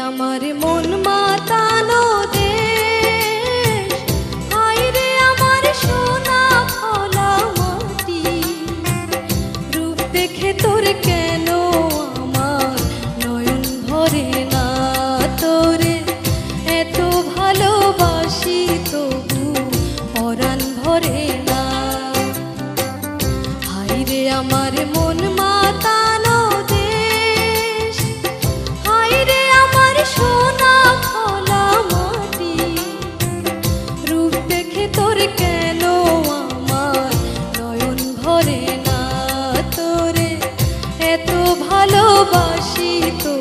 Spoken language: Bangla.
আমার মন মাতানো দেশ, হায়রে আমার সোনা ফলা মাটি। রূপ দেখে তোর কেন আমার নয়ন ভরে না, তোরে এত ভালোবাসি তবু পরাণ ভরে না। হায়রে আমার মন মাতানো দেশ, হায়রে আমার সোনা ফলা মাটি। রূপ দেখে তোর কেন আমার নয়ন ভরে না, তোরে এত ভালোবাসি তো